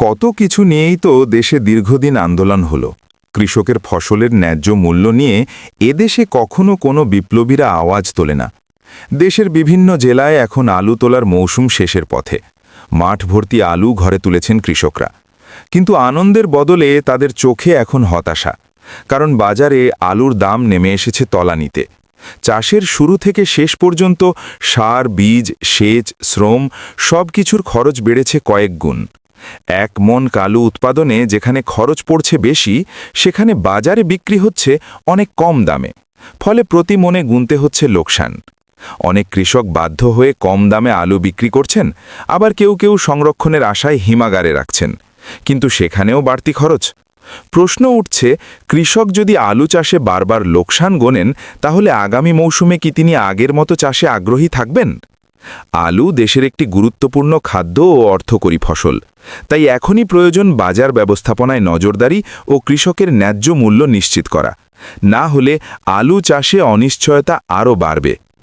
কত কিছু নিয়েই তো দেশে দীর্ঘদিন আন্দোলন হলো। কৃষকের ফসলের ন্যায্য মূল্য নিয়ে এদেশে কখনো কোনো বিপ্লবীরা আওয়াজ তোলে না। দেশের বিভিন্ন জেলায় এখন আলু তোলার মৌসুম শেষের পথে। মাঠ ভর্তি আলু ঘরে তুলেছেন কৃষকরা। কিন্তু আনন্দের বদলে তাদের চোখে এখন হতাশা, কারণ বাজারে আলুর দাম নেমে এসেছে তলানিতে। চাষের শুরু থেকে শেষ পর্যন্ত সার, বীজ, সেচ, শ্রম সব কিছুর খরচ বেড়েছে কয়েক গুণ। এক মন আলু উৎপাদনে যেখানে খরচ পড়ছে বেশি, সেখানে বাজারে বিক্রি হচ্ছে অনেক কম দামে। ফলে প্রতি মনে গুনতে হচ্ছে লোকসান। অনেক কৃষক বাধ্য হয়ে কম দামে আলু বিক্রি করছেন, আবার কেউ কেউ সংরক্ষণের আশায় হিমাগারে রাখছেন, কিন্তু সেখানেও বাড়তি খরচ। প্রশ্ন উঠছে, কৃষক যদি আলু চাষে বারবার লোকসান গোনেন, তাহলে আগামী মৌসুমে কি তিনি আগের মতো চাষে আগ্রহী থাকবেন? আলু দেশের একটি গুরুত্বপূর্ণ খাদ্য ও অর্থকরী ফসল, তাই এখনই প্রয়োজন বাজার ব্যবস্থাপনায় নজরদারি ও কৃষকের ন্যায্য মূল্য নিশ্চিত করা। না হলে আলু চাষে অনিশ্চয়তা আরও বাড়বে।